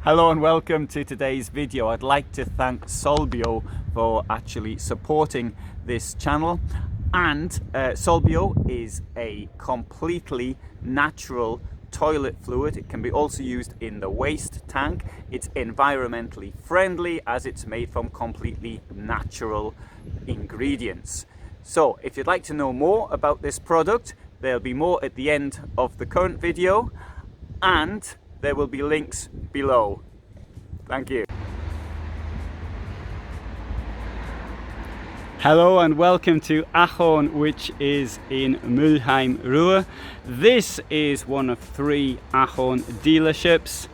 Hello and welcome to today's video. I'd like to thank Solbio for actually supporting this channel. And Solbio is a completely natural toilet fluid. It can be also used in the waste tank. It's environmentally friendly as it's made from completely natural ingredients. So if you'd like to know more about this product, there'll be more at the end of the current video, and there will be links below. Thank you. Hello and welcome to Ahorn, which is in Mülheim, Ruhr. This is one of 3 Ahorn dealerships,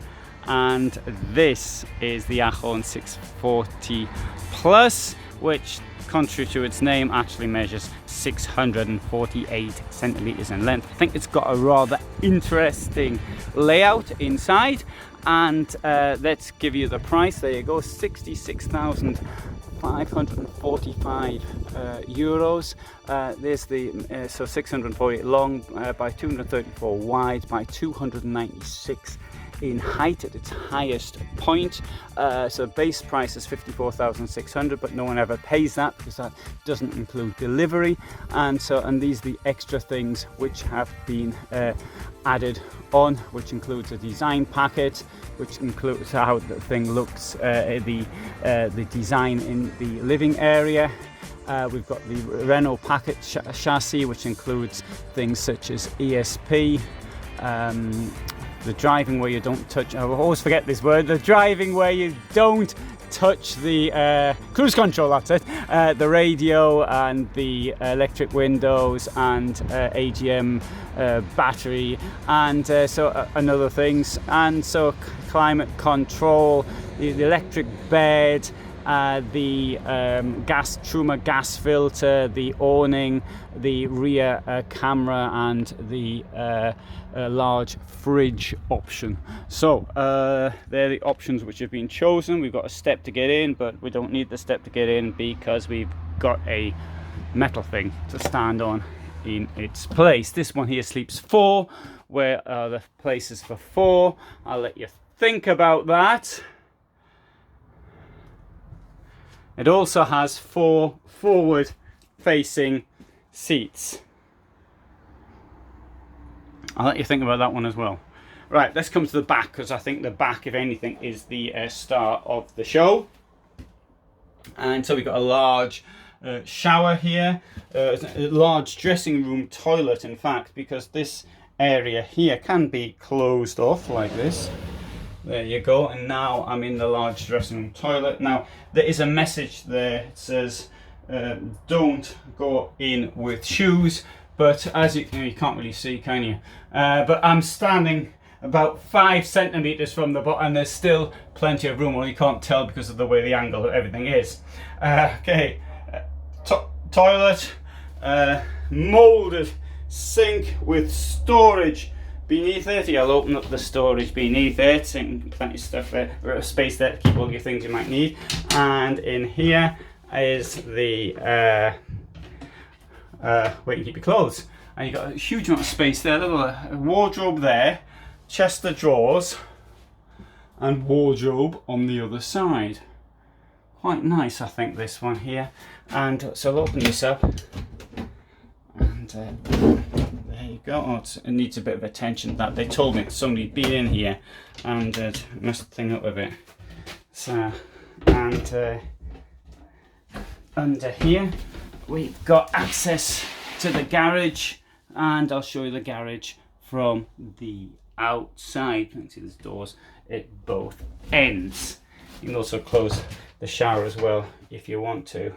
and this is the Ahorn 640 Plus, which, contrary to its name, actually measures 648 centimeters in length. I think it's got a rather interesting layout inside, and let's give you the price. There you go, 66,545 euros. There's the so 648 long by 234 wide by 296 in height at its highest point. So base price is 54,600, but no one ever pays that because that doesn't include delivery. And these are the extra things which have been added on, which includes a design packet, which includes how the thing looks, the design in the living area. We've got the Renault packet chassis, which includes things such as ESP, the driving where you don't touch, I always forget this word, the driving where you don't touch the cruise control, that's it, the radio and the electric windows and AGM battery, and and other things, and so climate control, the electric bed, the Truma gas filter, the awning, the rear camera, and the large fridge option. So they're the options which have been chosen. We've got a step to get in, but we don't need the step to get in because we've got a metal thing to stand on in its place. This one here sleeps 4. Where are the places for 4? I'll let you think about that. It also has 4 forward facing seats. I'll let you think about that one as well. Right, let's come to the back, because I think the back, if anything, is the star of the show. And so we've got a large shower here, a large dressing room toilet, in fact, because this area here can be closed off like this. There you go, and now I'm in the large dressing room toilet. Now there is a message there. It says don't go in with shoes, but as you can't really see, can you? But I'm standing about 5 centimeters from the bottom, and there's still plenty of room. Well, you can't tell because of the way the angle of everything is. Okay, toilet, molded sink with storage beneath it. I'll open up the storage beneath it, and plenty of stuff there, or space there to keep all your things you might need. And in here is the where you keep your clothes, and you've got a huge amount of space there. Look at a wardrobe there, chest of drawers, and wardrobe on the other side. Quite nice, I think, this one here. And so I'll open this up, and there you go. Oh, it needs a bit of attention. That they told me somebody'd been in here and messed the thing up a bit. So, and under here we've got access to the garage, and I'll show you the garage from the outside. You can see there's doors at both ends. You can also close the shower as well if you want to.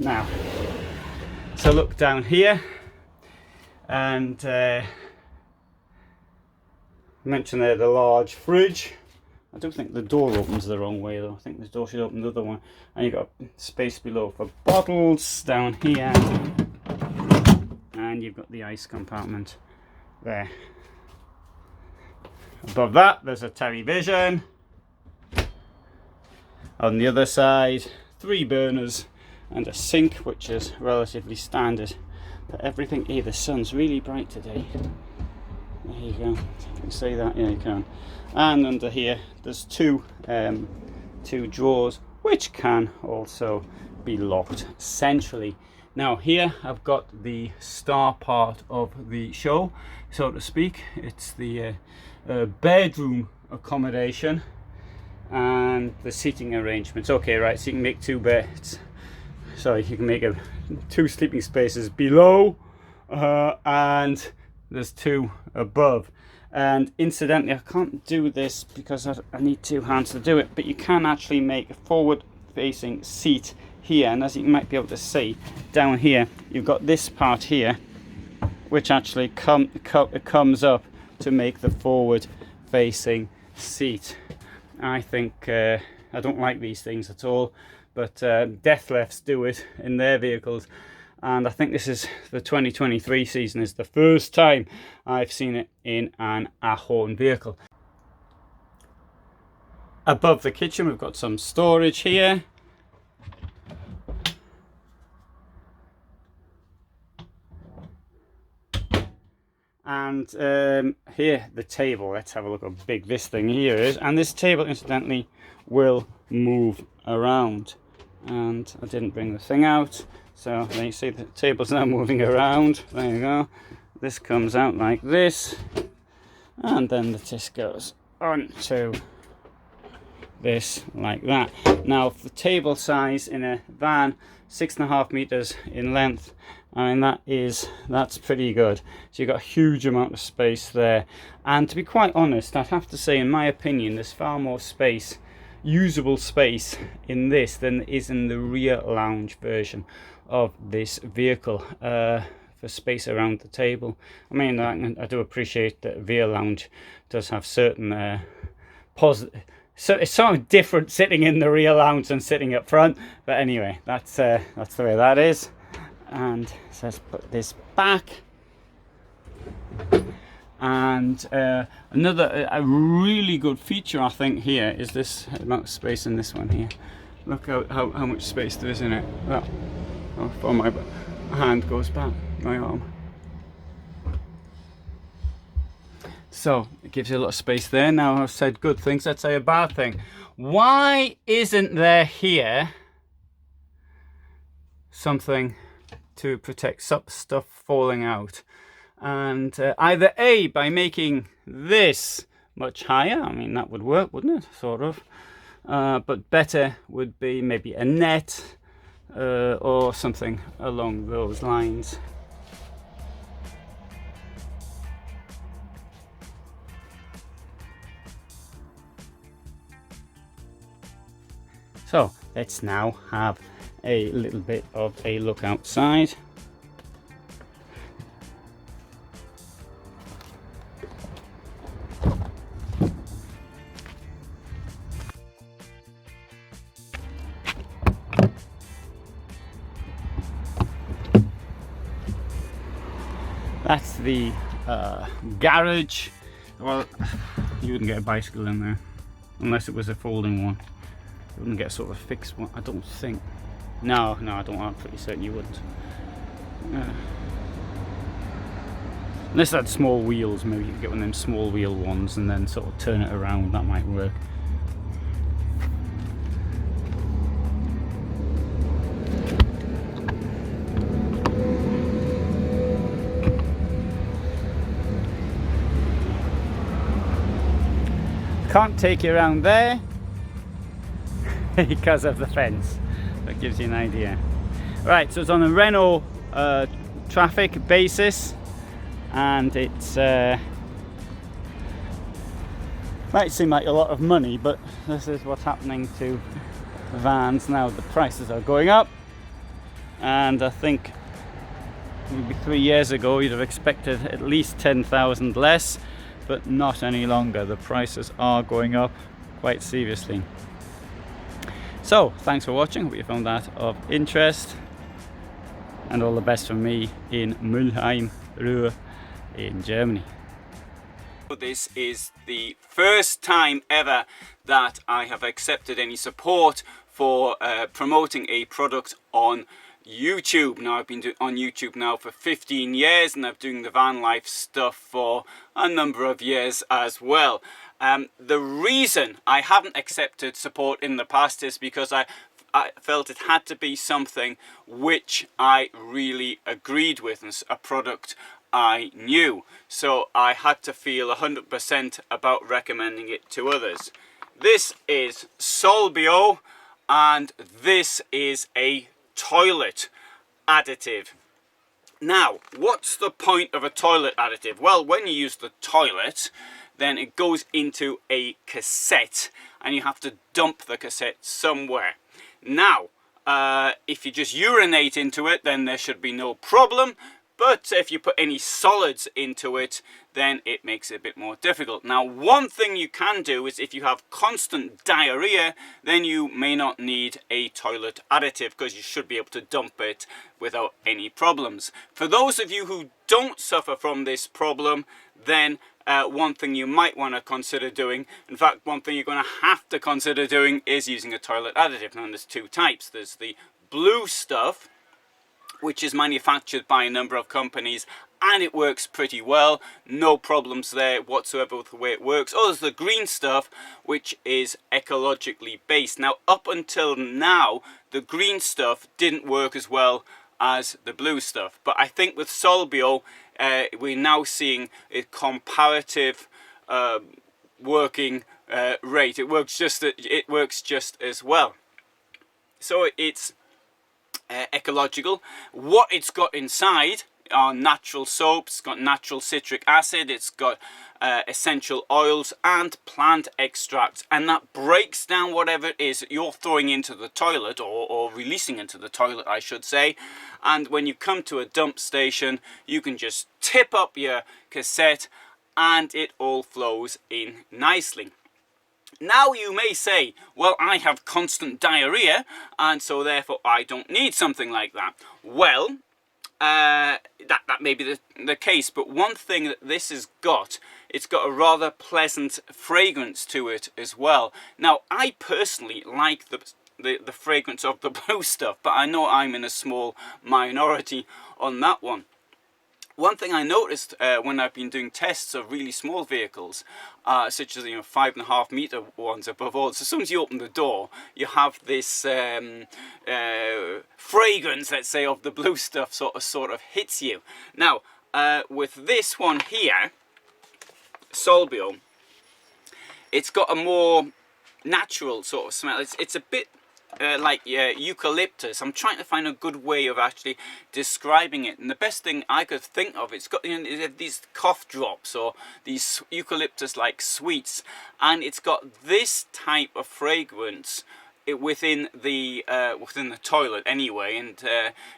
Now, so look down here, and mentioned there the large fridge. I don't think the door opens the wrong way though. I think the door should open the other one. And you've got space below for bottles down here, and you've got the ice compartment there. Above that there's a television. On the other side, 3 burners and a sink, which is relatively standard. But everything here, the sun's really bright today. There you go. You can see that, yeah, you can. And under here, there's two drawers, which can also be locked centrally. Now here I've got the star part of the show, so to speak. It's the bedroom accommodation and the seating arrangements. Okay, right, so you can make two beds. Sorry, you can make two sleeping spaces below, and there's two above. And incidentally, I can't do this because I need two hands to do it, but you can actually make a forward facing seat here, and as you might be able to see down here, you've got this part here which actually comes up to make the forward facing seat. I think I don't like these things at all, but Death Lefts do it in their vehicles, and I think this is the 2023 season is the first time I've seen it in an Ahorn vehicle. Above the kitchen we've got some storage here. And here, the table. Let's have a look how big this thing here is. And this table, incidentally, will move around. And I didn't bring the thing out, so there you see the table's now moving around. There you go. This comes out like this, and then the disc goes onto this like that. Now, for the table size in a van, 6.5 meters in length, I mean that's pretty good. So you've got a huge amount of space there, and to be quite honest, I'd have to say, in my opinion, there's far more space, usable space in this than is in the rear lounge version of this vehicle, for space around the table. I mean, I do appreciate that rear lounge does have certain positive. So it's sort of different sitting in the rear lounge than sitting up front, but anyway, that's the way that is. And so let's put this back. And another a really good feature, I think, here is this amount of space in this one here. Look how much space there is in it. Well, oh, my hand goes back, my arm. So it gives you a lot of space there. Now I've said good things, let's say a bad thing. Why isn't there here something to protect stuff falling out? And either A, by making this much higher, I mean that would work, wouldn't it, sort of, but better would be maybe a net or something along those lines. So let's now have a little bit of a look outside. That's the garage. Well, you wouldn't get a bicycle in there unless it was a folding one. You wouldn't get sort of a fixed one, I don't think. No, I'm pretty certain you wouldn't. Unless it had small wheels, maybe you could get one of them small wheel ones and then sort of turn it around, that might work. Can't take you around there because of the fence. That gives you an idea. Right, so it's on a Renault traffic basis, and it's might seem like a lot of money, but this is what's happening to vans now. The prices are going up, and I think maybe 3 years ago you'd have expected at least 10,000 less, but not any longer. The prices are going up quite seriously. So thanks for watching, hope you found that of interest, and all the best from me in Mülheim, Ruhr in Germany. This is the first time ever that I have accepted any support for promoting a product on YouTube. Now, I've been on YouTube now for 15 years, and I've been doing the van life stuff for a number of years as well. The reason I haven't accepted support in the past is because I felt it had to be something which I really agreed with, and a product I knew. So I had to feel 100% about recommending it to others. This is Solbio, and this is a toilet additive. Now, what's the point of a toilet additive? Well, when you use the toilet, then it goes into a cassette, and you have to dump the cassette somewhere. Now, if you just urinate into it, then there should be no problem. But if you put any solids into it, then it makes it a bit more difficult. Now, one thing you can do is if you have constant diarrhea, then you may not need a toilet additive, because you should be able to dump it without any problems. For those of you who don't suffer from this problem, then one thing you might want to consider doing, in fact, one thing you're going to have to consider doing, is using a toilet additive. Now, there's two types. There's the blue stuff, which is manufactured by a number of companies, and it works pretty well. No problems there whatsoever with the way it works. Oh, there's the green stuff, which is ecologically based. Now, up until now, the green stuff didn't work as well as the blue stuff. But I think with Solbio, we're now seeing a comparative working rate. It works just as well. So it's ecological. What it's got inside are natural soaps, it's got natural citric acid, it's got essential oils and plant extracts, and that breaks down whatever it is that you're throwing into the toilet, or releasing into the toilet, I should say. And when you come to a dump station, you can just tip up your cassette and it all flows in nicely. Now, you may say, well, I have constant diarrhea, and so therefore I don't need something like that. Well, that may be the case, but one thing that this has got, it's got a rather pleasant fragrance to it as well. Now, I personally like the fragrance of the blue stuff, but I know I'm in a small minority on that one. One thing I noticed when I've been doing tests of really small vehicles, such as 5.5 meter ones above all, so as soon as you open the door, you have this fragrance, let's say, of the blue stuff sort of hits you. Now, with this one here, Solbio, it's got a more natural sort of smell. It's a bit like eucalyptus. I'm trying to find a good way of actually describing it, and the best thing I could think of, it's got these cough drops, or these eucalyptus like sweets, and it's got this type of fragrance within the toilet anyway. And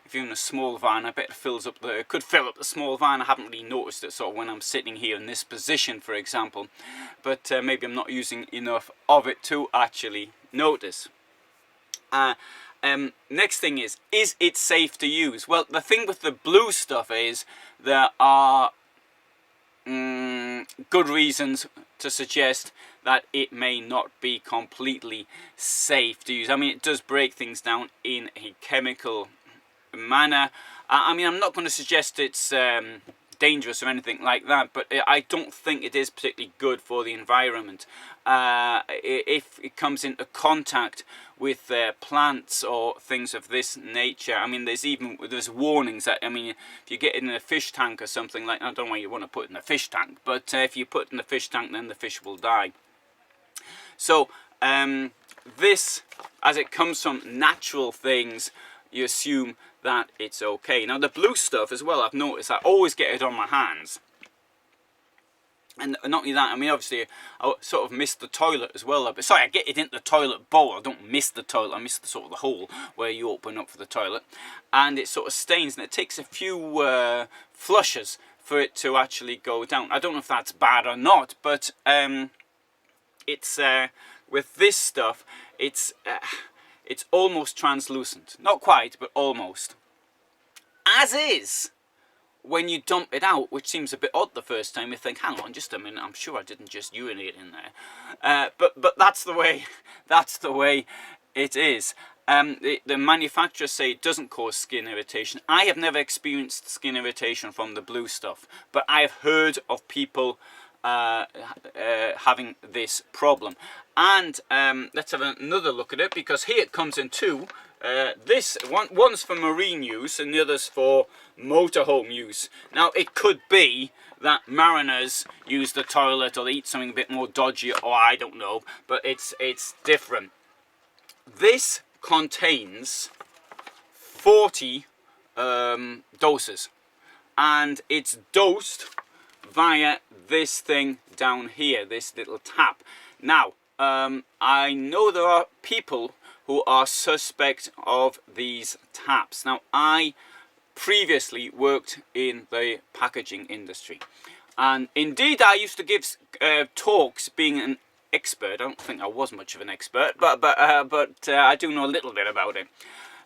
if you're in a small van, I bet it could fill up the small van. I haven't really noticed it sort of when I'm sitting here in this position, for example, but maybe I'm not using enough of it to actually notice. Next thing is it safe to use? Well, the thing with the blue stuff is there are good reasons to suggest that it may not be completely safe to use. I mean, it does break things down in a chemical manner. I mean, I'm not going to suggest it's dangerous or anything like that, but I don't think it is particularly good for the environment. If it comes into contact with plants or things of this nature, I mean, there's warnings that, I mean, if you get it in a fish tank or something like that, I don't know why you want to put it in a fish tank, but if you put it in a fish tank, then the fish will die. So this, as it comes from natural things, you assume that it's okay. Now, the blue stuff as well, I've noticed I always get it on my hands. And not only that, I mean, obviously, I sort of miss the toilet as well. But sorry, I get it into the toilet bowl. I don't miss the toilet. I miss the sort of the hole where you open up for the toilet. And it sort of stains, and it takes a few flushes for it to actually go down. I don't know if that's bad or not, but it's with this stuff, it's almost translucent. Not quite, but almost. As is when you dump it out, which seems a bit odd the first time. You think, hang on just a minute, I'm sure I didn't just urinate in there. But that's the way it is. The manufacturers say it doesn't cause skin irritation. I have never experienced skin irritation from the blue stuff, but I have heard of people having this problem. And let's have another look at it, because here it comes in two. One's for marine use and the other's for motorhome use. Now it could be that mariners use the toilet or they eat something a bit more dodgy, or I don't know, but it's different. This contains 40 doses, and it's dosed via this thing down here, this little tap. Now I know there are people who are suspect of these taps. Now I previously worked in the packaging industry, and indeed I used to give talks being an expert. I don't think I was much of an expert, but I do know a little bit about it.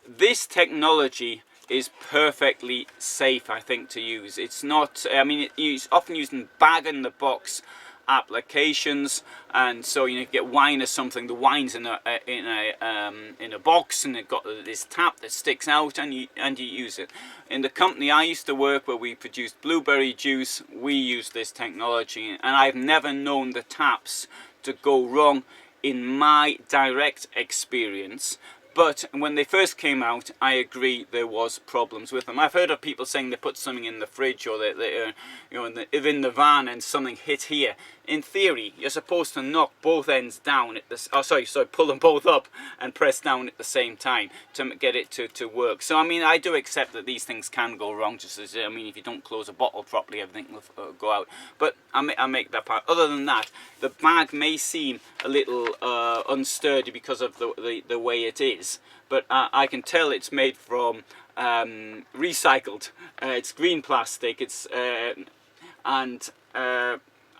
This technology is perfectly safe, I think, to use. It's not, I mean, it's often used in bag-in-the-box applications, and so you get wine or something. The wine's in a box, and they've got this tap that sticks out, and you use it. In the company I used to work, where we produced blueberry juice, we used this technology, and I've never known the taps to go wrong in my direct experience. But when they first came out, I agree there was problems with them. I've heard of people saying they put something in the fridge, or in the van, and something hit here. In theory, you're supposed to knock both ends down at this. Oh, sorry, pull them both up and press down at the same time to get it to work. So I mean, I do accept that these things can go wrong. Just as, I mean, if you don't close a bottle properly, everything will go out. But I make that part. Other than that, the bag may seem a little unsturdy because of the way it is. But I can tell it's made from recycled. It's green plastic. It's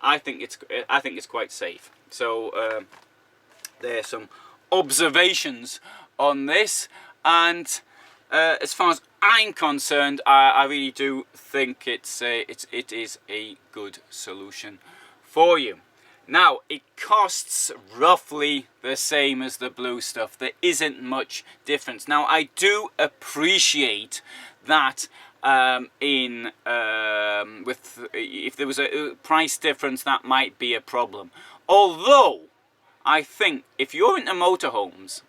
I think it's quite safe. So there's some observations on this, and as far as I'm concerned, I really do think it is a good solution for you. Now, it costs roughly the same as the blue stuff. There isn't much difference. Now, I do appreciate that if there was a price difference, that might be a problem. Although, I think if you're into motorhomes,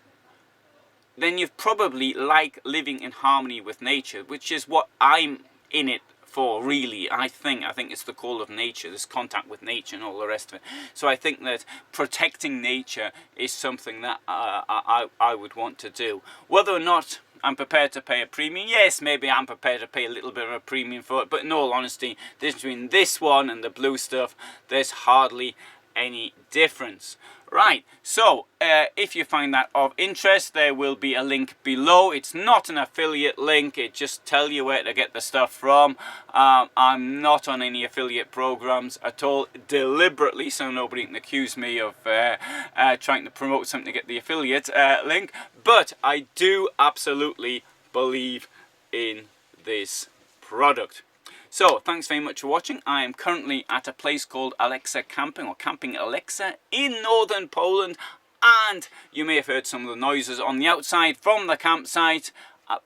then you probably like living in harmony with nature, which is what I'm in it for, really. I think it's the call of nature, this contact with nature and all the rest of it. So I think that protecting nature is something that I would want to do. Whether or not I'm prepared to pay a premium, yes, maybe I'm prepared to pay a little bit of a premium for it, but in all honesty, between this one and the blue stuff, there's hardly any difference. Right, so if you find that of interest, there will be a link below. It's not an affiliate link, it just tells you where to get the stuff from. I'm not on any affiliate programs at all, deliberately, so nobody can accuse me of trying to promote something to get the affiliate link. But I do absolutely believe in this product. So, thanks very much for watching. I am currently at a place called Alexa Camping, or Camping Alexa, in northern Poland, and you may have heard some of the noises on the outside from the campsite,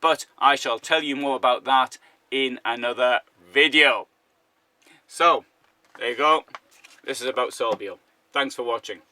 but I shall tell you more about that in another video. So, there you go. This is about Solbio. Thanks for watching.